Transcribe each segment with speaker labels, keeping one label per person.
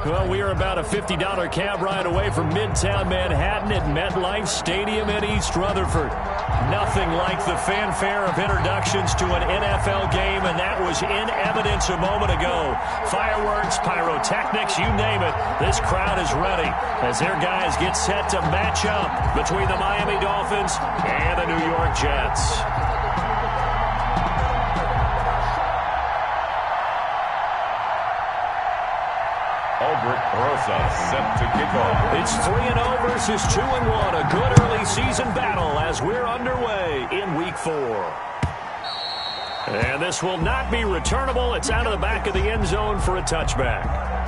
Speaker 1: Well, we are about a $50 cab ride away from Midtown Manhattan at MetLife Stadium in East Rutherford. Nothing like the fanfare of introductions to an NFL game, and that was in evidence a moment ago. Fireworks, pyrotechnics, you name it. This crowd is ready as their guys get set to match up between the Miami Dolphins and the New York Jets.
Speaker 2: Set to kick off.
Speaker 1: It's 3-0 versus 2-1. A good early season battle as we're underway in Week 4. And this will not be returnable. It's out of the back of the end zone for a touchback.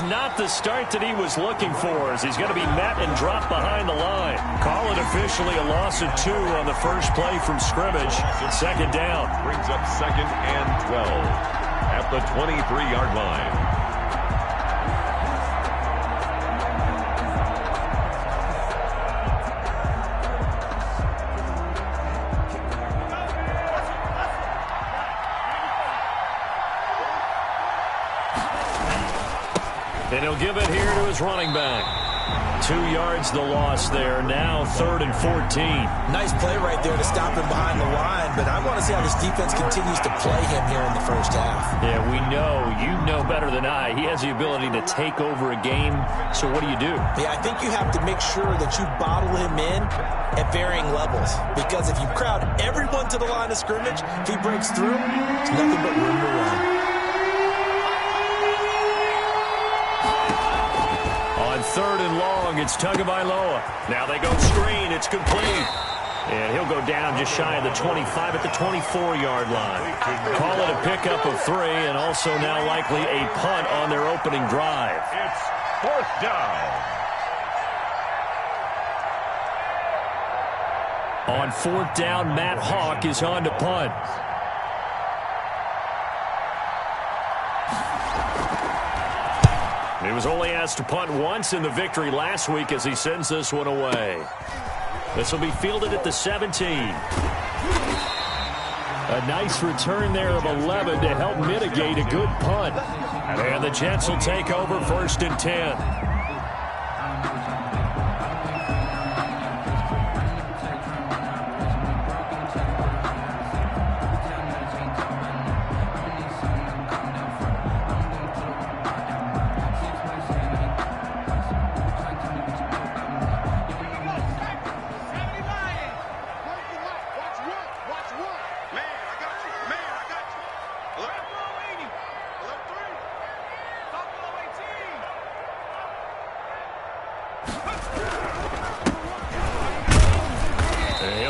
Speaker 1: Not the start that he was looking for, as he's going to be met and dropped behind the line. Call it officially a loss of 2 on the first play from scrimmage. Second down.
Speaker 2: Brings up 2nd and 12 at the 23-yard line.
Speaker 1: And he'll give it here to his running back. 2 yards the loss there. Now 3rd and 14.
Speaker 3: Nice play right there to stop him behind the line, but I want to see how this defense continues to play him here in the first half.
Speaker 1: Yeah, we know. You know better than I. He has the ability to take over a game. So what do you do?
Speaker 3: Yeah, I think you have to make sure that you bottle him in at varying levels. Because if you crowd everyone to the line of scrimmage, if he breaks through, there's nothing but room to run.
Speaker 1: On 3rd and long, it's Tagovailoa. Now they go screen. It's complete. And he'll go down just shy of the 25 at the 24-yard line. Call it a pickup of 3, and also now likely a punt on their opening drive.
Speaker 2: It's 4th down.
Speaker 1: On 4th down, Matt Hawk is on to punt. He was only asked to punt once in the victory last week as he sends this one away. This will be fielded at the 17. A nice return there of 11 to help mitigate a good punt. And the Jets will take over 1st and 10.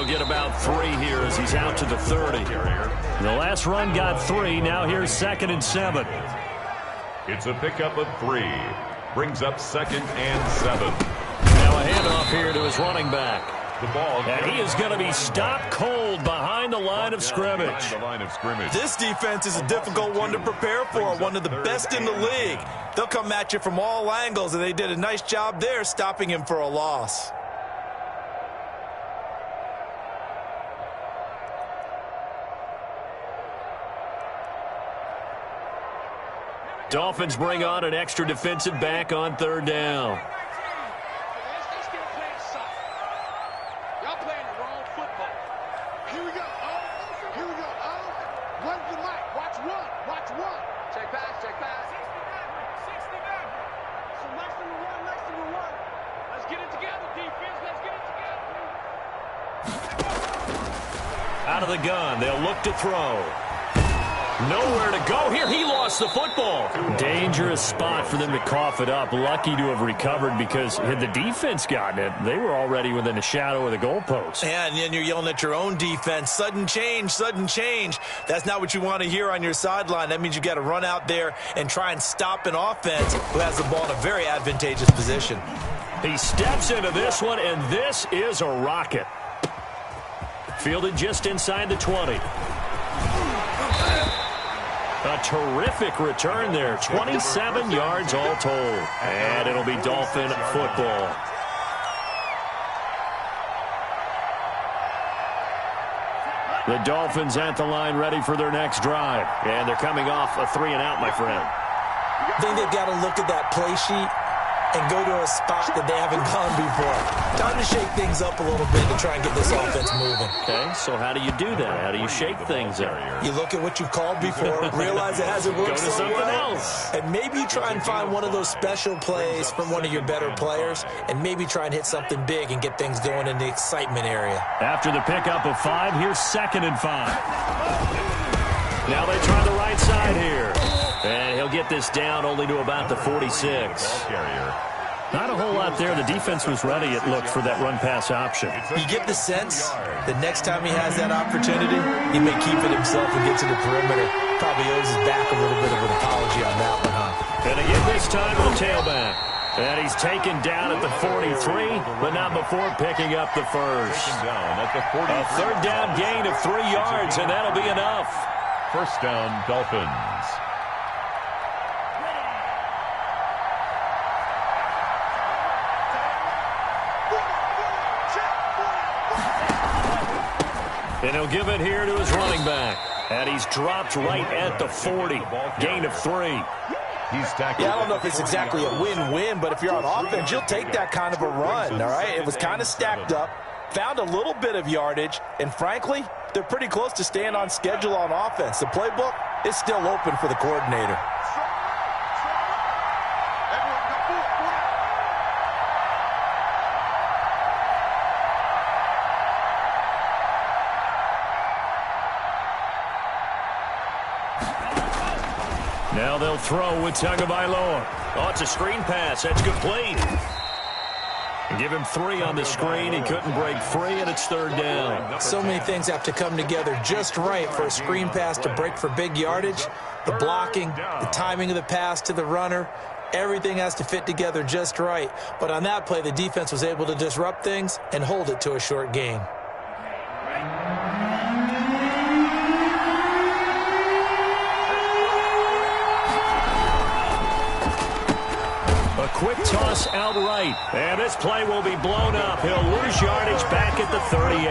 Speaker 1: Get about 3 here as he's out to the 30. The last run got 3. Now here's 2nd and 7.
Speaker 2: It's a pickup of 3. Brings up 2nd and 7.
Speaker 1: Now a handoff here to his running back.
Speaker 2: The ball.
Speaker 1: And he is going to be stopped cold behind the line of scrimmage.
Speaker 3: This defense is a difficult one to prepare for. One of the best in the league. They'll come at you from all angles, and they did a nice job there stopping him for a loss.
Speaker 1: Dolphins bring on an extra defensive back on 3rd down.
Speaker 4: Y'all playing the wrong football. Here we go. Here we go. Run the mic. Watch one. Watch one. Check pass. Check pass. 69. So nice to run. Nice to run. Let's get it together, defense. Let's get it together.
Speaker 1: Out of the gun. They'll look to throw. Nowhere to go here. He lost the football. Dangerous spot for them to cough it up. Lucky to have recovered because had the defense gotten it, they were already within a shadow of the goalpost.
Speaker 3: Yeah, and then you're yelling at your own defense. Sudden change, sudden change. That's not what you want to hear on your sideline. That means you got to run out there and try and stop an offense who has the ball in a very advantageous position.
Speaker 1: He steps into this one, and this is a rocket. Fielded just inside the 20. A terrific return there. 27 yards all told. And it'll be Dolphin football. The Dolphins at the line ready for their next drive. And they're coming off a 3-and-out, my friend.
Speaker 3: I think they've got to look at that play sheet and go to a spot that they haven't gone before. Time to shake things up a little bit to try and get this offense moving.
Speaker 1: Okay, so how do you do that? How do you shake things up?
Speaker 3: You look at what you've called before, realize it hasn't worked
Speaker 1: Go to
Speaker 3: so
Speaker 1: something
Speaker 3: well,
Speaker 1: else.
Speaker 3: and maybe you try and find one of those special plays from one of your better players, and maybe try and hit something big and get things going in the excitement area.
Speaker 1: After the pickup of 5, here's 2nd and 5. Now they try the right side here. And he'll get this down only to about the 46. Not a whole lot there. The defense was ready, it looked, for that run-pass option.
Speaker 3: You get the sense that next time he has that opportunity, he may keep it himself and get to the perimeter. Probably owes his back a little bit of an apology on that one, huh?
Speaker 1: And again this time with the tailback. And he's taken down at the 43, but not before picking up the first. A 3rd down gain of 3 yards, and that'll be enough.
Speaker 2: First down, Dolphins.
Speaker 1: And he'll give it here to his running back. And he's dropped right at the 40. Gain of 3.
Speaker 3: Yeah, I don't know if it's exactly a win-win, but if you're on offense, you'll take that kind of a run, all right? It was kind of stacked up, found a little bit of yardage, and frankly, they're pretty close to staying on schedule on offense. The playbook is still open for the coordinator.
Speaker 1: Now they'll throw with Tagovailoa. Oh, it's a screen pass. That's complete. Give him 3 on the screen. He couldn't break free, and it's 3rd down.
Speaker 3: So many things have to come together just right for a screen pass to break for big yardage. The blocking, the timing of the pass to the runner, everything has to fit together just right. But on that play, the defense was able to disrupt things and hold it to a short gain.
Speaker 1: Quick toss outright. And this play will be blown up. He'll lose yardage back at the 38.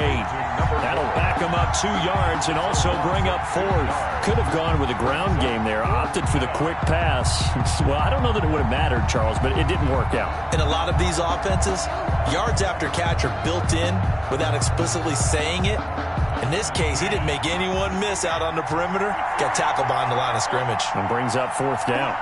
Speaker 1: That'll back him up 2 yards and also bring up 4th. Could have gone with a ground game there. Opted for the quick pass. Well, I don't know that it would have mattered, Charles, but it didn't work out.
Speaker 3: In a lot of these offenses, yards after catch are built in without explicitly saying it. In this case, he didn't make anyone miss out on the perimeter. Got tackled behind the line of scrimmage.
Speaker 1: And brings up 4th down.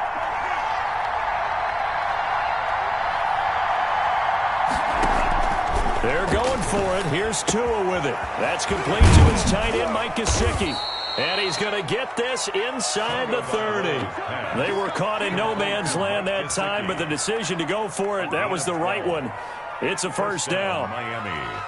Speaker 1: They're going for it. Here's Tua with it. That's complete to his tight end, Mike Gesicki. And he's going to get this inside the 30. They were caught in no man's land that time, but the decision to go for it, that was the right one. It's a 1st down.
Speaker 2: Miami.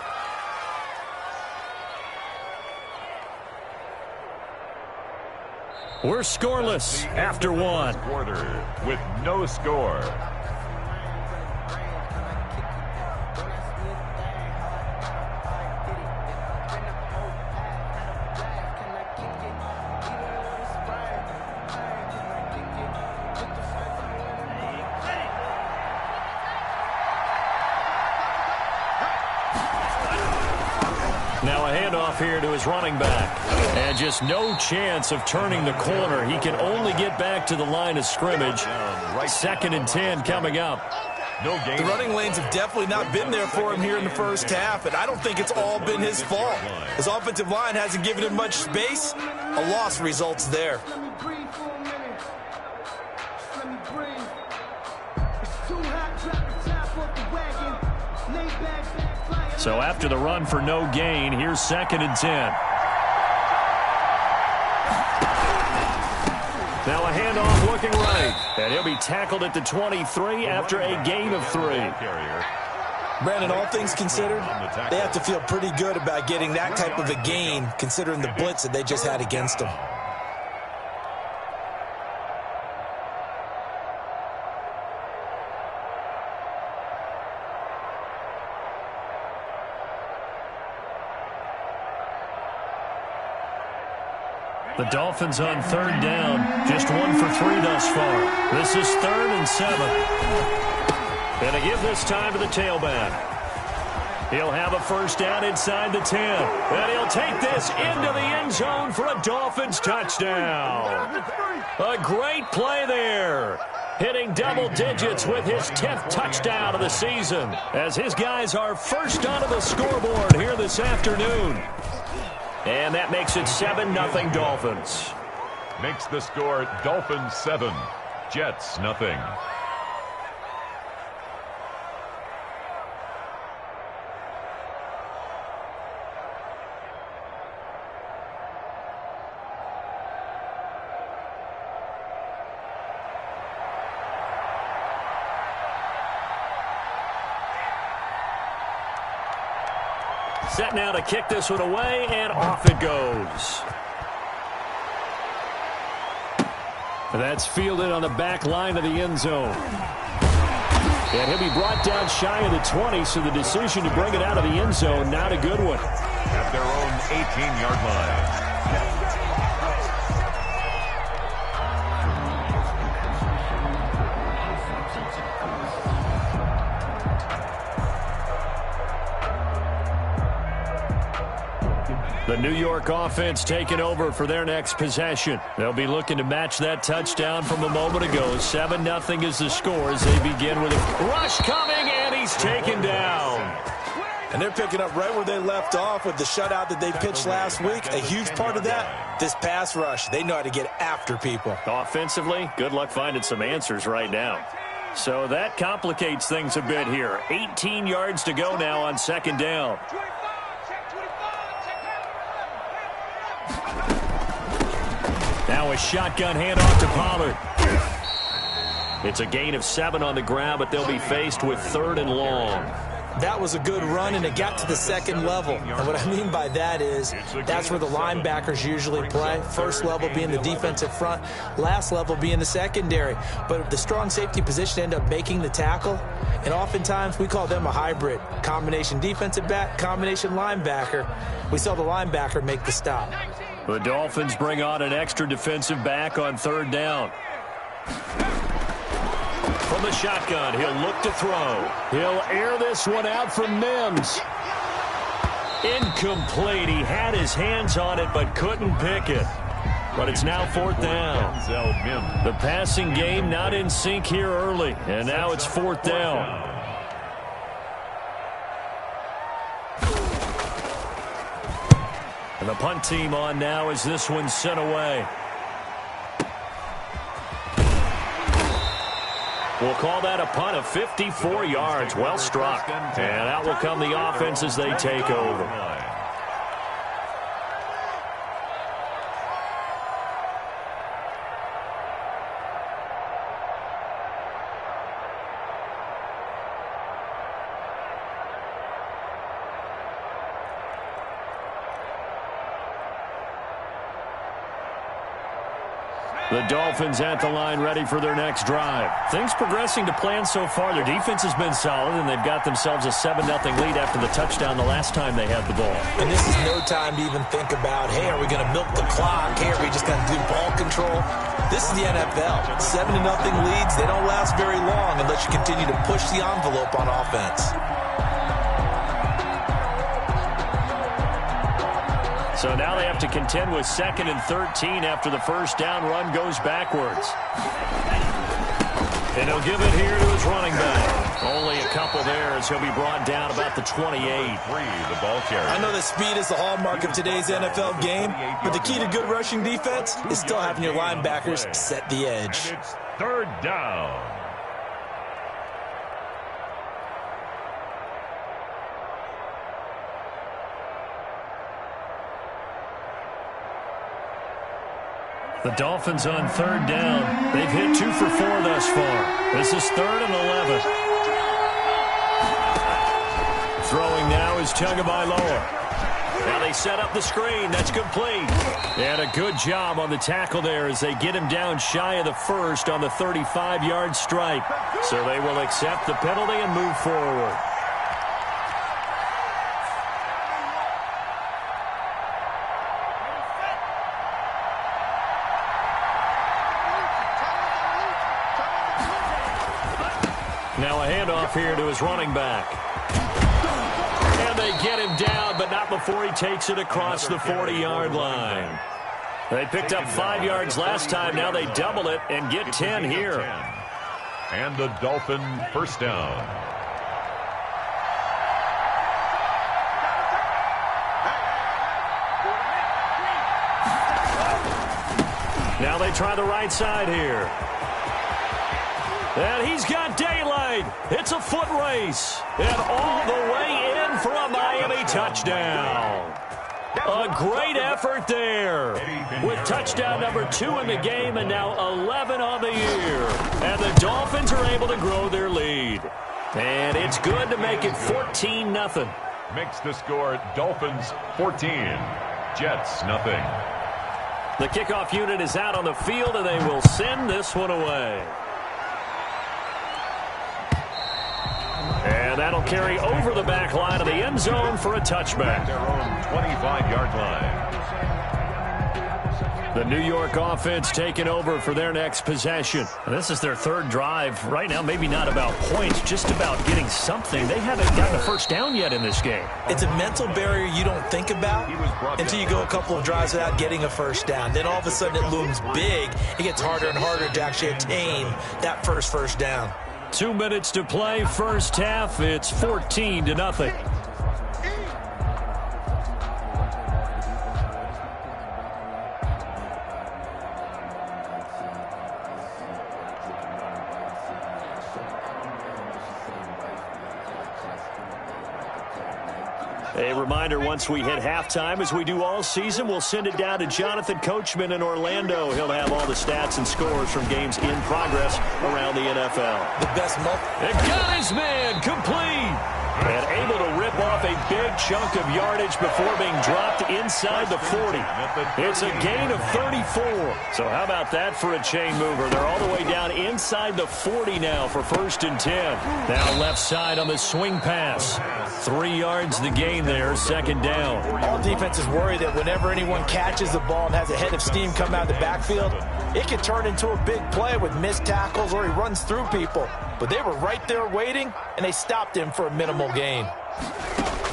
Speaker 1: We're scoreless after 1.
Speaker 2: Quarter with no score.
Speaker 1: Now a handoff here to his running back. And just no chance of turning the corner. He can only get back to the line of scrimmage. 2nd and 10 coming up.
Speaker 3: The running lanes have definitely not been there for him here in the first half, and I don't think it's all been his fault. His offensive line hasn't given him much space. A loss results there.
Speaker 1: So after the run for no gain, here's 2nd and 10. Now a handoff looking right. And he'll be tackled at the 23 after a gain of 3.
Speaker 3: Brandon, all things considered, they have to feel pretty good about getting that type of a gain considering the blitz that they just had against them.
Speaker 1: The Dolphins on 3rd down. Just 1 for 3 thus far. This is 3rd and 7. And to give this time to the tailback. He'll have a first down inside the 10. And he'll take this into the end zone for a Dolphins touchdown. A great play there. Hitting double digits with his 10th touchdown of the season. As his guys are first onto the scoreboard here this afternoon. And that makes it 7-0 Dolphins.
Speaker 2: Makes the score Dolphins 7, Jets nothing.
Speaker 1: Set now to kick this one away, and off it goes. That's fielded on the back line of the end zone. And he'll be brought down shy of the 20, so the decision to bring it out of the end zone, not a good one.
Speaker 2: At their own 18-yard line.
Speaker 1: The New York offense taking over for their next possession. They'll be looking to match that touchdown from a moment ago. 7-0 is the score as they begin with a rush coming, and he's taken down.
Speaker 3: And they're picking up right where they left off with the shutout that they pitched last week. A huge part of that, this pass rush. They know how to get after people.
Speaker 1: Offensively, good luck finding some answers right now. So that complicates things a bit here. 18 yards to go now on 2nd down. Now a shotgun handoff to Pollard. It's a gain of 7 on the ground, but they'll be faced with 3rd and long.
Speaker 3: That was a good run, and it got to the 2nd level. And what I mean by that is that's where the linebackers usually play. First level being the defensive front, last level being the secondary. But the strong safety position ended up making the tackle, and oftentimes we call them a hybrid. Combination defensive back, combination linebacker. We saw the linebacker make the stop.
Speaker 1: The Dolphins bring on an extra defensive back on 3rd down. From the shotgun, he'll look to throw. He'll air this one out from Mims. Incomplete. He had his hands on it but couldn't pick it. But it's now 4th down. The passing game not in sync here early. And now it's 4th down. And the punt team on now as this one's sent away. We'll call that a punt of 54 yards. Well struck. And out will come the offense as they take over. The Dolphins at the line ready for their next drive. Things progressing to plan so far. Their defense has been solid, and they've got themselves a 7-0 lead after the touchdown the last time they had the ball.
Speaker 3: And this is no time to even think about, hey, are we going to milk the clock? Hey, are we just going to do ball control? This is the NFL. 7-0 leads, they don't last very long unless you continue to push the envelope on offense.
Speaker 1: So now they have to contend with 2nd and 13 after the first down run goes backwards. And he'll give it here to his running back. Only a couple there as he'll be brought down about the 28.
Speaker 2: The ball carrier.
Speaker 3: I know that speed is the hallmark of today's NFL game, but the key to good rushing defense is still having your linebackers set the edge.
Speaker 2: And it's 3rd down.
Speaker 1: The Dolphins on third down. They've hit 2 for 4 thus far. This is 3rd and 11. Throwing now is Tagovailoa. Now they set up the screen. That's complete. And a good job on the tackle there as they get him down shy of the first on the 35-yard stripe. So they will accept the penalty and move forward. Now a handoff here to his running back. And they get him down, but not before he takes it across the 40-yard line. They picked up 5 yards last time. Now they double it and get 10 here.
Speaker 2: And the Dolphin first down.
Speaker 1: Now they try the right side here. And he's got daylight. It's a foot race. And all the way in for a Miami touchdown. A great effort there. With touchdown number 2 in the game and now 11 on the year. And the Dolphins are able to grow their lead. And it's good to make it 14-0.
Speaker 2: Makes the score Dolphins 14, Jets nothing.
Speaker 1: The kickoff unit is out on the field, and they will send this one away. And that'll carry over the back line of the end zone for a touchback.
Speaker 2: Their own 25-yard line.
Speaker 1: The New York offense taking over for their next possession. This is their 3rd drive. Right now, maybe not about points, just about getting something. They haven't gotten a first down yet in this game.
Speaker 3: It's a mental barrier you don't think about until you go a couple of drives without getting a first down. Then all of a sudden it looms big. It gets harder and harder to actually attain that first down.
Speaker 1: 2 minutes to play, first half. It's 14-0. A reminder, once we hit halftime, as we do all season, we'll send it down to Jonathan Coachman in Orlando. He'll have all the stats and scores from games in progress around the NFL.
Speaker 3: The best moment.
Speaker 1: And got his man complete. And able to rip off a big chunk of yardage before being dropped inside the 40. It's a gain of 34. So how about that for a chain mover? They're all the way down inside the 40 now for 1st and 10. Now left side on the swing pass. 3 yards the gain there, 2nd down.
Speaker 3: All defenses worry that whenever anyone catches the ball and has a head of steam come out of the backfield, it can turn into a big play with missed tackles or he runs through people. But they were right there waiting, and they stopped him for a minimal gain.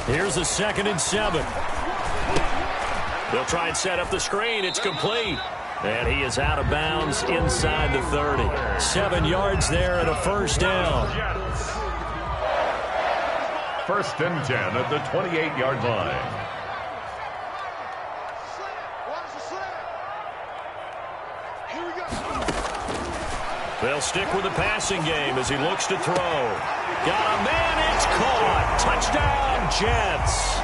Speaker 1: Here's a 2nd and 7. They'll try and set up the screen. It's complete. And he is out of bounds inside the 30. 7 yards there and a first down.
Speaker 2: 1st and 10 at the 28-yard line.
Speaker 1: They'll stick with the passing game as he looks to throw. Got a man, it's caught. Touchdown, Jets.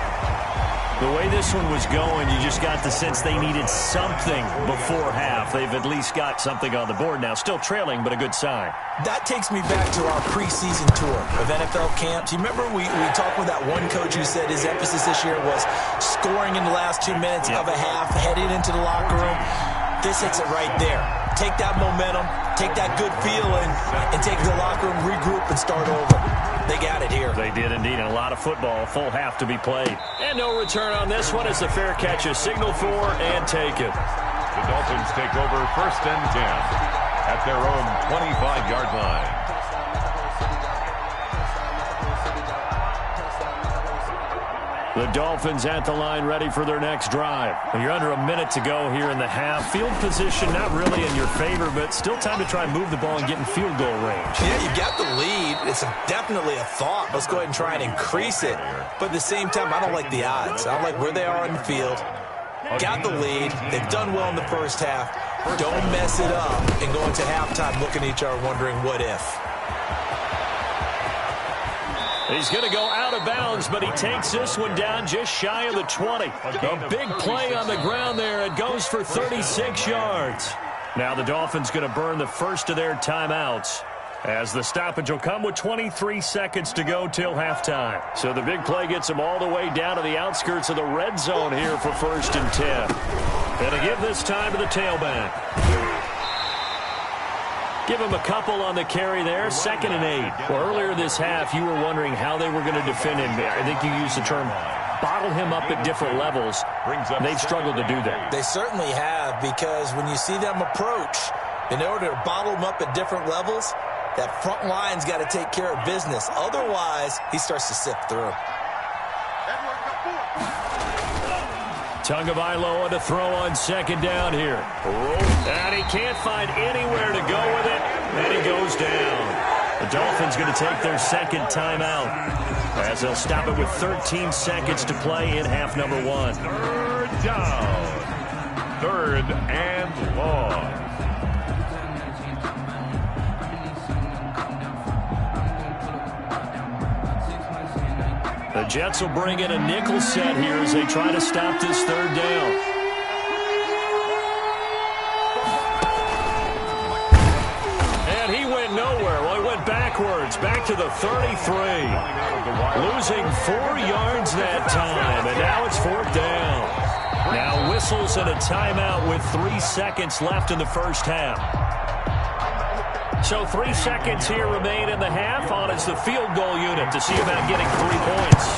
Speaker 1: The way this one was going, you just got the sense they needed something before half. They've at least got something on the board now. Still trailing, but a good sign.
Speaker 3: That takes me back to our preseason tour of NFL camps. You remember we talked with that one coach who said his emphasis this year was scoring in the last 2 minutes of a half, heading into the locker room. This hits it right there. Take that momentum, take that good feeling, and take the locker room, regroup, and start over. They got it here.
Speaker 1: They did indeed, and a lot of football, full half to be played. And no return on this one as the fair catch is signaled for and taken.
Speaker 2: The Dolphins take over 1st and 10 at their own 25-yard line.
Speaker 1: The Dolphins at the line ready for their next drive. Well, you're under a minute to go here in the half. Field position not really in your favor, but still time to try and move the ball and get in field goal range.
Speaker 3: Yeah, you got the lead. It's definitely a thought. Let's go ahead and try and increase it. But at the same time, I don't like the odds. I don't like where they are on the field. Got the lead. They've done well in the first half. Don't mess it up and go into halftime looking at each other wondering what if.
Speaker 1: He's going to go out of bounds, but he takes this one down just shy of the 20. A big play on the ground there. It goes for 36 yards. Now the Dolphins going to burn the first of their timeouts, as the stoppage will come with 23 seconds to go till halftime. So the big play gets them all the way down to the outskirts of the red zone here for 1st and 10. And to give this time to the tailback. Give him a couple on the carry there, 2nd and 8. Well, earlier this half, you were wondering how they were going to defend him. I think you used the term bottle him up at different levels. They've struggled to do that.
Speaker 3: They certainly have, because when you see them approach, in order to bottle him up at different levels, that front line's got to take care of business. Otherwise, he starts to sift through.
Speaker 1: Tagovailoa to throw on 2nd down here. And he can't find anywhere to go with it, and he goes down. The Dolphins going to take their 2nd timeout, as they'll stop it with 13 seconds to play in half number 1.
Speaker 2: 3rd down. 3rd and long.
Speaker 1: The Jets will bring in a nickel set here as they try to stop this 3rd down. And he went nowhere. Well, he went backwards, back to the 33. Losing 4 yards that time, and now it's 4th down. Now whistles and a timeout with 3 seconds left in the first half. So 3 seconds here remain in the half on as the field goal unit to see about getting 3 points.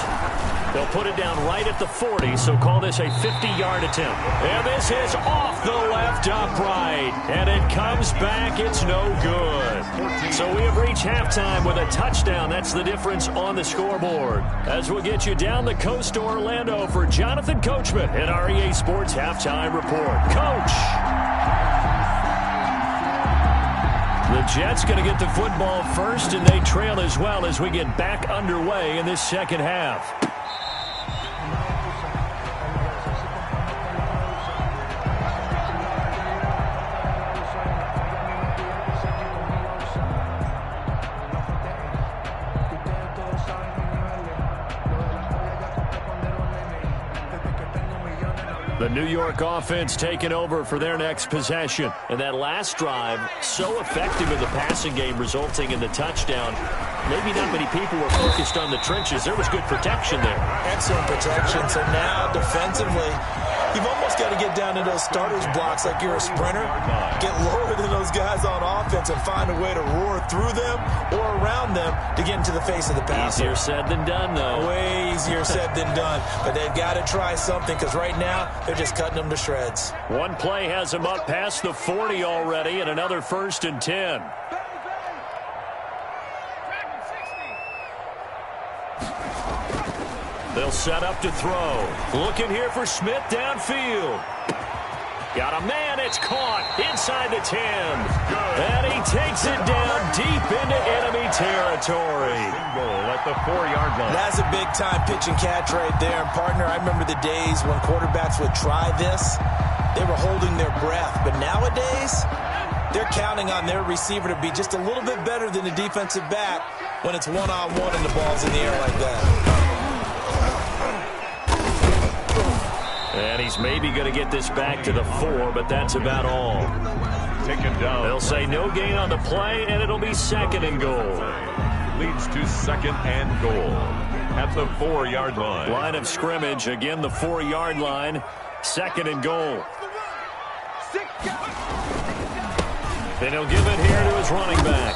Speaker 1: They'll put it down right at the 40, so call this a 50-yard attempt. And this is off the left upright, and it comes back. It's no good. So we have reached halftime with a touchdown. That's the difference on the scoreboard. As we'll get you down the coast to Orlando for Jonathan Coachman in our EA Sports Halftime Report. Coach! The Jets going to get the football first, and they trail as well as we get back underway in this second half. The New York offense taking over for their next possession. And that last drive, so effective in the passing game, resulting in the touchdown. Maybe not many people were focused on the trenches. There was good protection there.
Speaker 3: Excellent protection. So now, defensively, you've almost got to get down to those starters blocks like you're a sprinter. Get lower than those guys on offense and find a way to roar through them or around them to get into the face of the passer.
Speaker 1: Easier said than done, though.
Speaker 3: Way easier said than done. But they've got to try something, because right now they're just cutting them to shreds.
Speaker 1: One play has them up past the 40 already, and another 1st and 10. They'll set up to throw. Looking here for Smith downfield. Got a man. It's caught inside the 10. And he takes it down deep into enemy territory.
Speaker 2: Goal at the 4-yard line.
Speaker 3: That's a big-time pitch and catch right there. And, partner, I remember the days when quarterbacks would try this. They were holding their breath. But nowadays, they're counting on their receiver to be just a little bit better than the defensive back when it's one-on-one and the ball's in the air like that.
Speaker 1: And he's maybe going to get this back to the 4, but that's about all.
Speaker 2: Taken down.
Speaker 1: They'll say no gain on the play, and it'll be 2nd and goal.
Speaker 2: Leads to 2nd and goal at the 4-yard line.
Speaker 1: Line of scrimmage, again the 4-yard line, 2nd and goal. Then he'll give it here to his running back.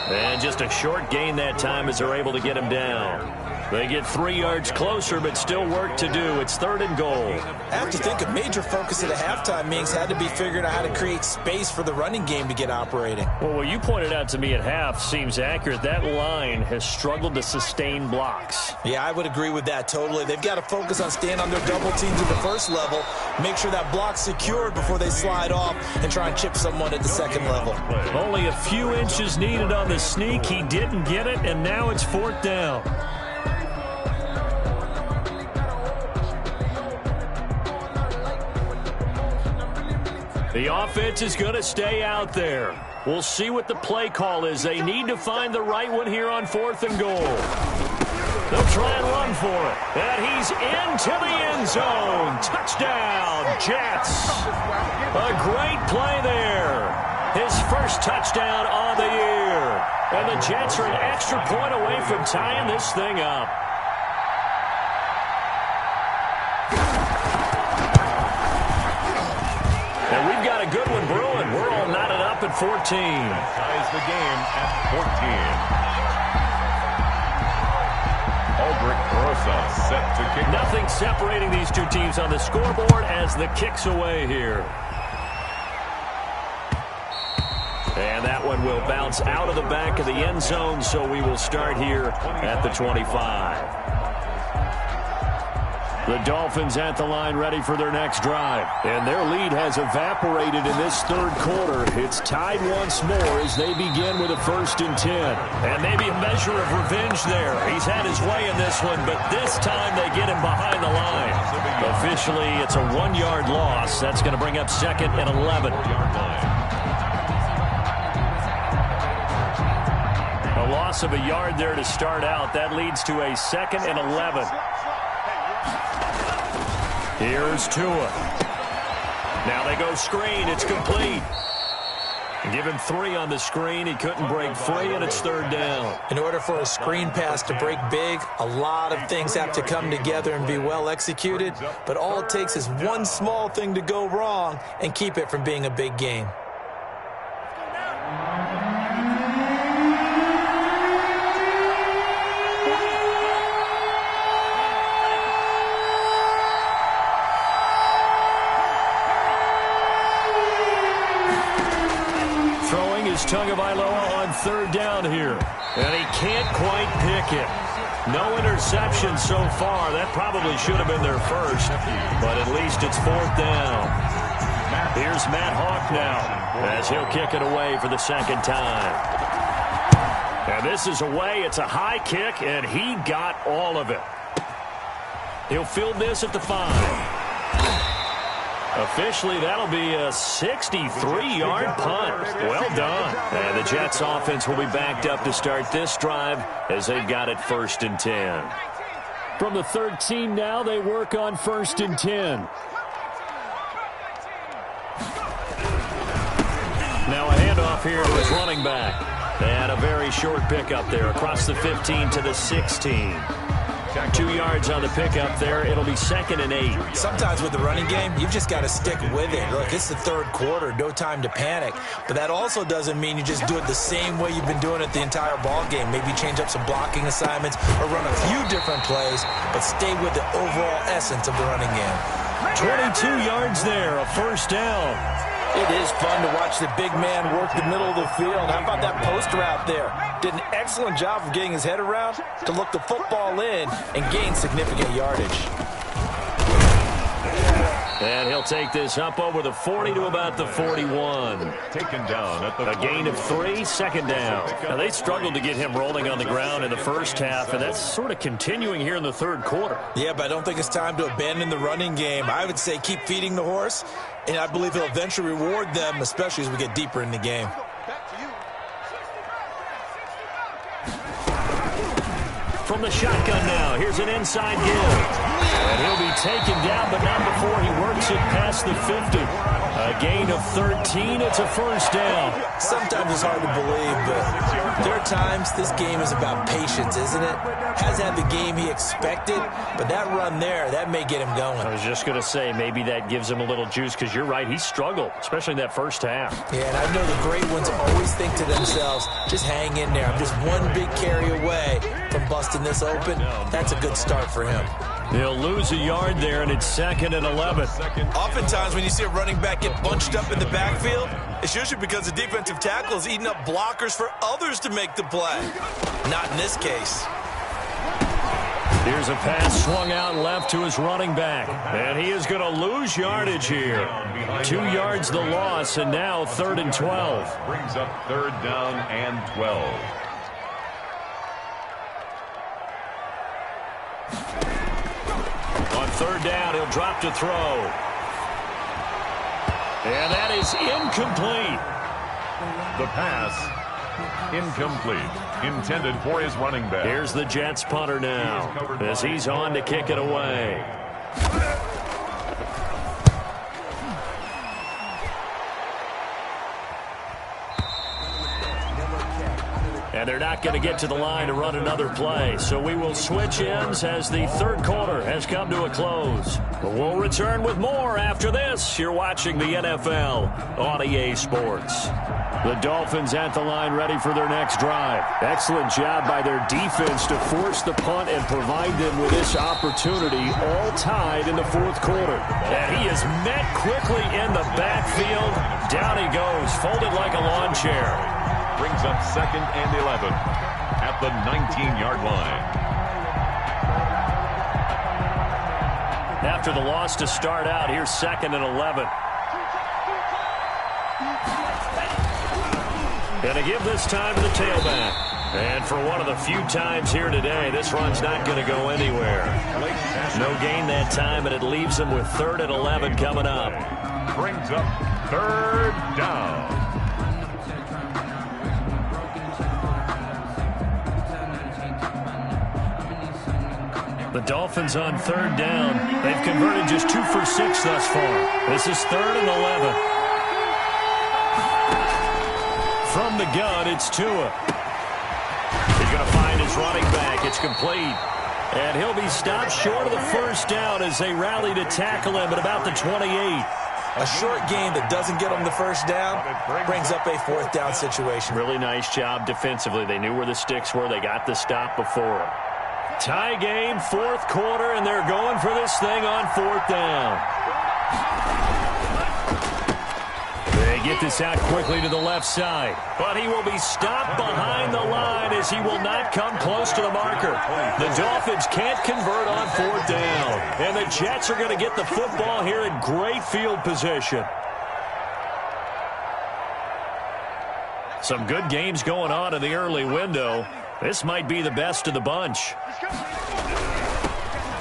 Speaker 1: And just a short gain that time as they're able to get him down. They get 3 yards closer, but still work to do. It's 3rd and goal.
Speaker 3: I have to think a major focus of the halftime meetings had to be figuring out how to create space for the running game to get operating.
Speaker 1: Well, what you pointed out to me at half seems accurate. That line has struggled to sustain blocks.
Speaker 3: Yeah, I would agree with that totally. They've got to focus on staying on their double teams at the first level, make sure that block's secured before they slide off, and try and chip someone at the second level.
Speaker 1: Only a few inches needed on the sneak. He didn't get it, and now it's 4th down. The offense is going to stay out there. We'll see what the play call is. They need to find the right one here on 4th and goal. They'll try and run for it. And he's into the end zone. Touchdown, Jets. A great play there. His first touchdown on the year. And the Jets are an extra point away from tying this thing up. And we've got a good one brewing. We're all knotted up at 14.
Speaker 2: Ties the game at 14. Aldrich Rosa set to kick.
Speaker 1: Nothing separating these two teams on the scoreboard as the kick's away here. And that one will bounce out of the back of the end zone, so we will start here at the 25. The Dolphins at the line ready for their next drive. And their lead has evaporated in this third quarter. It's tied once more as they begin with a 1st and 10. And maybe a measure of revenge there. He's had his way in this one, but this time they get him behind the line. Officially, it's a 1-yard loss. That's going to bring up 2nd and 11. A loss of a yard there to start out. That leads to a 2nd and 11. Here's Tua. Now they go screen. It's complete. Give him 3 on the screen. He couldn't break free, and it's 3rd down.
Speaker 3: In order for a screen pass to break big, a lot of things have to come together and be well executed. But all it takes is one small thing to go wrong and keep it from being a big game.
Speaker 1: Tagovailoa on 3rd down here. And he can't quite pick it. No interception so far. That probably should have been their first. But at least it's 4th down. Here's Matt Hawk now as he'll kick it away for the 2nd time. And this is away. It's a high kick, and he got all of it. He'll field this at the 5. Officially, that'll be a 63-yard punt. Well done. And the Jets offense will be backed up to start this drive as they've got it 1st and 10. From the 13 now, they work on 1st and 10. Now a handoff here to his running back. And a very short pickup there across the 15 to the 16. 2 yards on the pickup there. It'll be 2nd and 8.
Speaker 3: Sometimes with the running game, you've just got to stick with it. Look, it's the 3rd quarter. No time to panic. But that also doesn't mean you just do it the same way you've been doing it the entire ball game. Maybe change up some blocking assignments or run a few different plays, but stay with the overall essence of the running game.
Speaker 1: 22 yards there, a 1st down.
Speaker 3: It is fun to watch the big man work the middle of the field. How about that post route there? Did an excellent job of getting his head around to look the football in and gain significant yardage.
Speaker 1: And he'll take this up over the 40 to about the 41.
Speaker 2: Taken down at the
Speaker 1: a gain of 3, 2nd down. Now, they struggled to get him rolling on the ground in the first half, and that's sort of continuing here in the 3rd quarter.
Speaker 3: Yeah, but I don't think it's time to abandon the running game. I would say keep feeding the horse, and I believe he'll eventually reward them, especially as we get deeper in the game.
Speaker 1: From the shotgun now, here's an inside give. And he'll be taken down, but not before he works it past the 50. A gain of 13. It's a 1st down.
Speaker 3: Sometimes it's hard to believe, but there are times this game is about patience, isn't it? Hasn't had the game he expected, but that run there, that may get him going.
Speaker 1: I was just going to say, maybe that gives him a little juice, because you're right, he struggled, especially in that first half.
Speaker 3: Yeah, and I know the great ones always think to themselves, just hang in there. I'm just one big carry away from busting this open. That's a good start for him.
Speaker 1: He'll lose a yard there, and it's 2nd and 11.
Speaker 3: Oftentimes when you see a running back get bunched up in the backfield, it's usually because the defensive tackle is eating up blockers for others to make the play. Not in this case.
Speaker 1: Here's a pass swung out left to his running back. And he is going to lose yardage here. 2 yards the loss, and now 3rd and 12.
Speaker 2: Brings up 3rd down and 12.
Speaker 1: On 3rd down, he'll drop to throw. And that is incomplete.
Speaker 2: The pass Incomplete. Intended for his running back.
Speaker 1: Here's the Jets punter now as he's on to kick it away. And they're not going to get to the line to run another play. So we will switch ends as the third quarter has come to a close. But we'll return with more after this. You're watching the NFL on EA Sports. The Dolphins at the line ready for their next drive. Excellent job by their defense to force the punt and provide them with this opportunity, all tied in the fourth quarter. And he is met quickly in the backfield. Down he goes, folded like a lawn chair.
Speaker 2: Brings up 2nd and 11 at the 19-yard line.
Speaker 1: After the loss to start out, here's 2nd and 11. Going to give this time to the tailback. And for one of the few times here today, this run's not going to go anywhere. No gain that time, and it leaves them with 3rd and 11 coming up.
Speaker 2: Brings up 3rd down.
Speaker 1: The Dolphins on 3rd down. They've converted just 2 for 6 thus far. This is 3rd and 11. From the gun, it's Tua. He's going to find his running back. It's complete. And he'll be stopped short of the first down as they rally to tackle him at about the 28.
Speaker 3: A short game that doesn't get them the first down brings up a 4th down situation.
Speaker 1: Really nice job defensively. They knew where the sticks were. They got the stop before him. Tie game, 4th quarter, and they're going for this thing on 4th down. They get this out quickly to the left side, but he will be stopped behind the line as he will not come close to the marker. The Dolphins can't convert on 4th down, and the Jets are going to get the football here in great field position. Some good games going on in the early window. This might be the best of the bunch.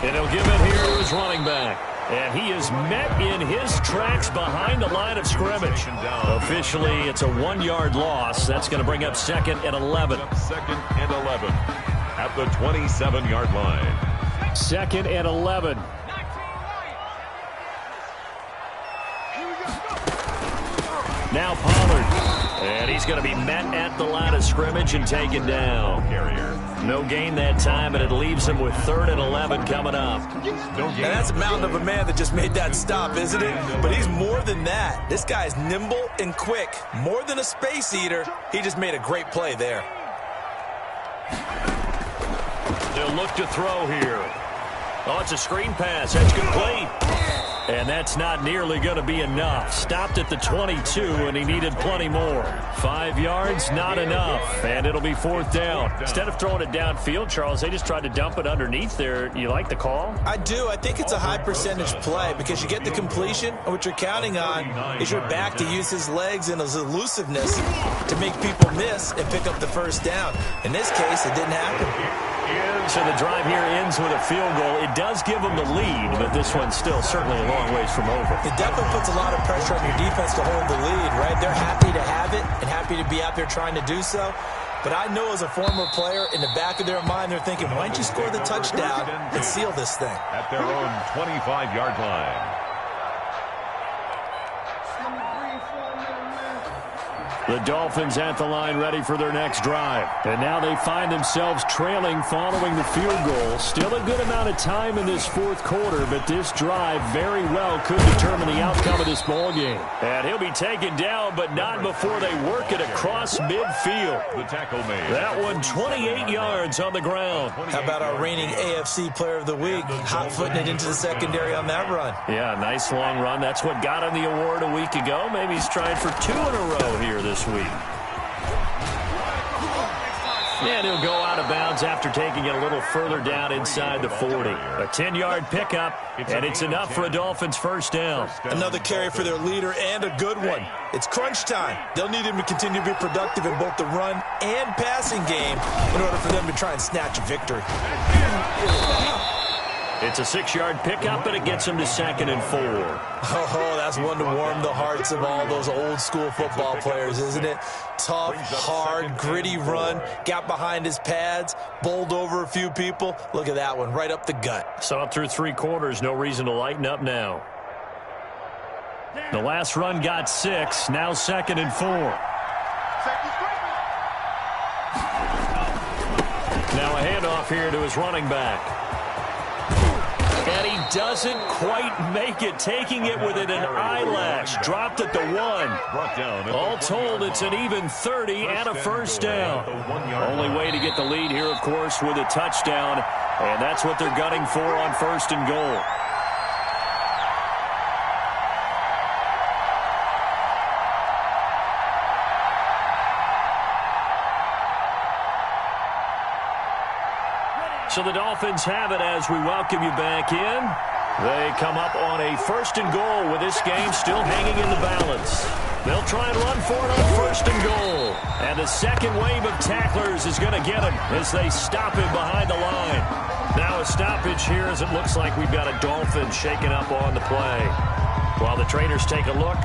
Speaker 1: And he'll give it here to his running back. And he is met in his tracks behind the line of scrimmage. Officially, it's a 1-yard loss. That's going to bring up 2nd and 11.
Speaker 2: 2nd and 11 at the 27-yard line.
Speaker 1: 2nd and 11. Now Pollard. And he's going to be met at the line of scrimmage and taken down. No gain that time, and it leaves him with 3rd and 11 coming up.
Speaker 3: And that's a mountain of a man that just made that stop, isn't it? But he's more than that. This guy's nimble and quick. More than a space eater. He just made a great play there.
Speaker 1: They'll look to throw here. Oh, it's a screen pass. That's complete. And that's not nearly going to be enough. Stopped at the 22, and he needed plenty more. 5 yards, not enough. And it'll be 4th down. Instead of throwing it downfield, Charles, they just tried to dump it underneath there. You like the call?
Speaker 3: I do. I think it's a high percentage play because you get the completion, and what you're counting on is your back to use his legs and his elusiveness to make people miss and pick up the first down. In this case, it didn't happen.
Speaker 1: So the drive here ends with a field goal. It does give them the lead, but this one's still certainly a long ways from over.
Speaker 3: It definitely puts a lot of pressure on your defense to hold the lead, right? They're happy to have it and happy to be out there trying to do so. But I know as a former player, in the back of their mind, they're thinking, why don't you score the touchdown and seal this thing?
Speaker 2: At their own 25-yard line.
Speaker 1: The Dolphins at the line ready for their next drive. And now they find themselves trailing following the field goal. Still a good amount of time in this 4th quarter, but this drive very well could determine the outcome of this ballgame. And he'll be taken down, but not before they work it across midfield.
Speaker 2: The tackle made.
Speaker 1: That one 28 yards on the ground.
Speaker 3: How about our reigning AFC Player of the Week, hot-footing it into the secondary on that run?
Speaker 1: Yeah, nice long run. That's what got him the award a week ago. Maybe he's trying for 2 in a row here this week. And he'll go out of bounds after taking it a little further down inside the 40. A 10-yard pickup, and it's enough for a Dolphins first down.
Speaker 3: Another carry for their leader and a good one. It's crunch time. They'll need him to continue to be productive in both the run and passing game in order for them to try and snatch a victory.
Speaker 1: It's a 6-yard pickup, and it gets him to 2nd and 4.
Speaker 3: Oh, that's one to warm the hearts of all those old-school football players, isn't it? Tough, hard, gritty run, got behind his pads, bowled over a few people. Look at that one, right up the gut.
Speaker 1: Saw it through 3 quarters, no reason to lighten up now. The last run got 6, now 2nd and 4. Now a handoff here to his running back. And he doesn't quite make it, taking it within an eyelash. Dropped at the 1. All told, it's an even 30 and a first down. Only way to get the lead here, of course, with a touchdown. And that's what they're gunning for on 1st and goal. So the Dolphins have it as we welcome you back in. They come up on a 1st and goal with this game still hanging in the balance. They'll try and run for it on 1st and goal. And the second wave of tacklers is going to get him as they stop him behind the line. Now a stoppage here as it looks like we've got a Dolphin shaking up on the play. While the trainers take a look,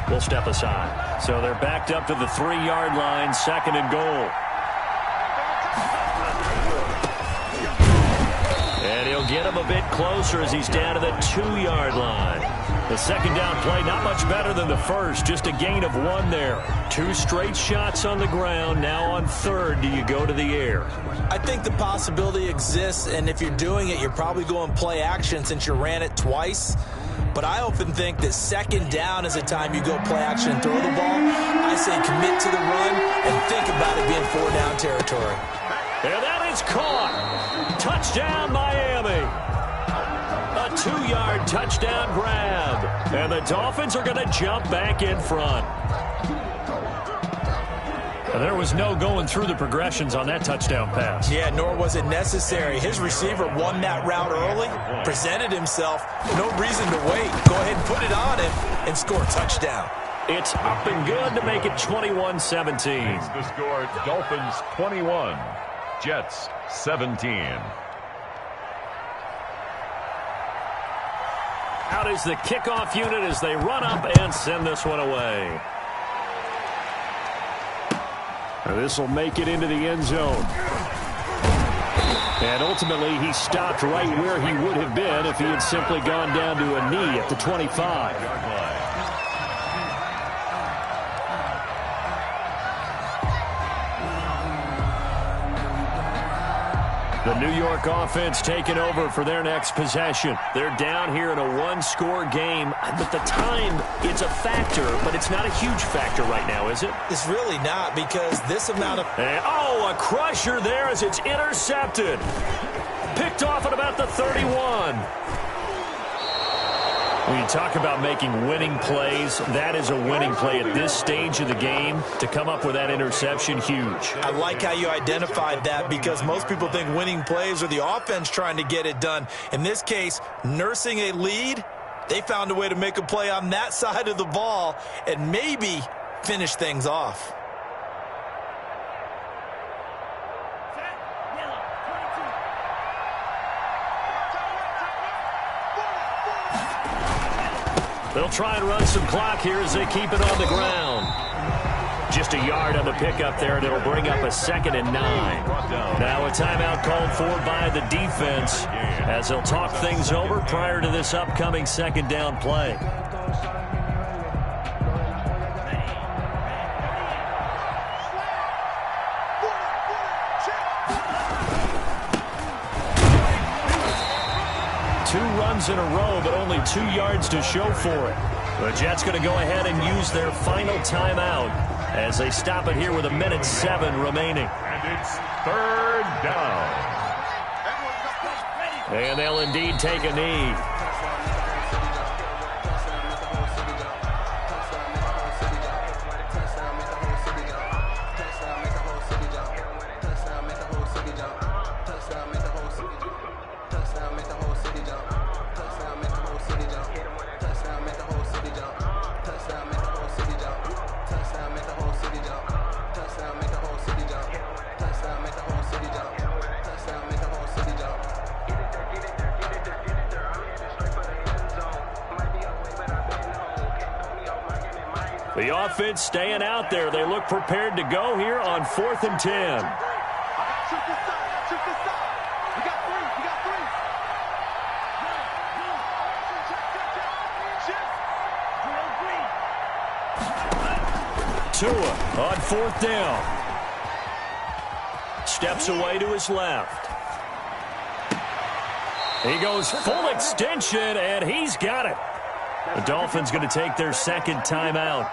Speaker 1: we'll step aside. So they're backed up to the 3-yard line, 2nd and goal. And he'll get him a bit closer as he's down to the 2-yard line. The second down play, not much better than the first, just a gain of 1 there. 2 straight shots on the ground. Now on 3rd, do you go to the air?
Speaker 3: I think the possibility exists, and if you're doing it, you're probably going play action since you ran it twice. But I often think that 2nd down is the time you go play action and throw the ball. I say commit to the run and think about it being 4-down territory.
Speaker 1: And that is caught. Touchdown, Miami. A 2-yard touchdown grab. And the Dolphins are going to jump back in front. And there was no going through the progressions on that touchdown pass.
Speaker 3: Yeah, nor was it necessary. His receiver won that route early, presented himself. No reason to wait. Go ahead and put it on him and score a touchdown.
Speaker 1: It's up and good to make it 21-17.
Speaker 2: The score, Dolphins 21, Jets 17.
Speaker 1: Out is the kickoff unit as they run up and send this one away. This will make it into the end zone. And ultimately, he stopped right where he would have been if he had simply gone down to a knee at the 25. The New York offense taking over for their next possession. They're down here in a 1-score game, but the time, it's a factor, but it's not a huge factor right now, is it?
Speaker 3: It's really not, because this amount of...
Speaker 1: a crusher there as it's intercepted. Picked off at about the 31. When you talk about making winning plays, that is a winning play at this stage of the game. To come up with that interception, huge.
Speaker 3: I like how you identified that, because most people think winning plays are the offense trying to get it done. In this case, nursing a lead, they found a way to make a play on that side of the ball and maybe finish things off.
Speaker 1: They'll try and run some clock here as they keep it on the ground. Just a yard on the pickup there, and it'll bring up a 2nd and 9. Now a timeout called for by the defense as they'll talk things over prior to this upcoming 2nd down play. In a row, but only 2 yards to show for it. The Jets going to go ahead and use their final timeout as they stop it here with 1:07 remaining.
Speaker 2: And it's 3rd down.
Speaker 1: And they'll indeed take a knee. The offense staying out there. They look prepared to go here on 4th and 10. Tua on 4th down. Steps away to his left. He goes full extension, and he's got it. The Dolphins going to take their second timeout.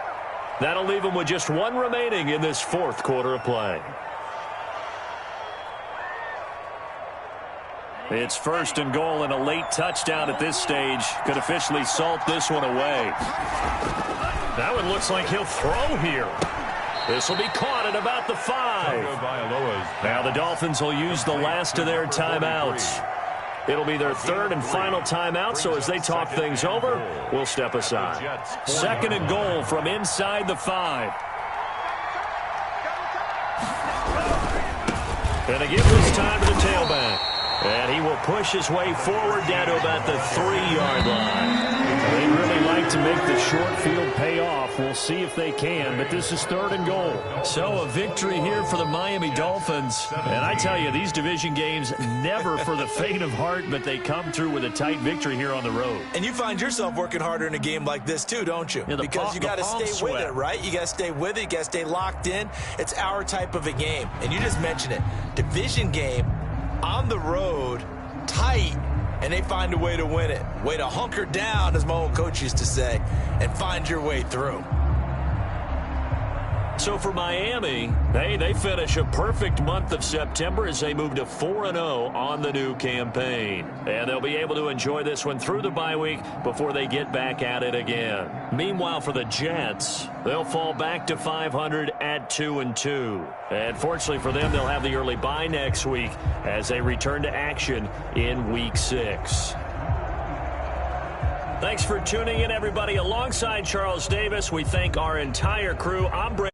Speaker 1: That'll leave them with just one remaining in this 4th quarter of play. It's 1st and goal, and a late touchdown at this stage could officially salt this one away. That one looks like he'll throw here. This will be caught at about the 5. Now the Dolphins will use the last of their timeouts. It'll be their 3rd and final timeout, so as they talk things over, we'll step aside. 2nd and goal from inside the 5. And they give this time to the tailback. And he will push his way forward down to about the 3-yard line. They'd really like to make the short field pay off. We'll see if they can, but this is 3rd and goal. So a victory here for the Miami Dolphins. And I tell you, these division games never for the faint of heart, but they come through with a tight victory here on the road.
Speaker 3: And you find yourself working harder in a game like this too, don't you?
Speaker 1: Yeah,
Speaker 3: because you got to stay with it, right? You got to stay with it. You got to stay locked in. It's our type of a game. And you just mentioned it. Division game. On the road, tight, and they find a way to win it. Way to hunker down, as my old coach used to say, and find your way through.
Speaker 1: So for Miami, they finish a perfect month of September as they move to 4-0 on the new campaign. And they'll be able to enjoy this one through the bye week before they get back at it again. Meanwhile, for the Jets, they'll fall back to 500 at 2-2. And fortunately for them, they'll have the early bye next week as they return to action in Week 6. Thanks for tuning in, everybody. Alongside Charles Davis, we thank our entire crew. I'm Brady.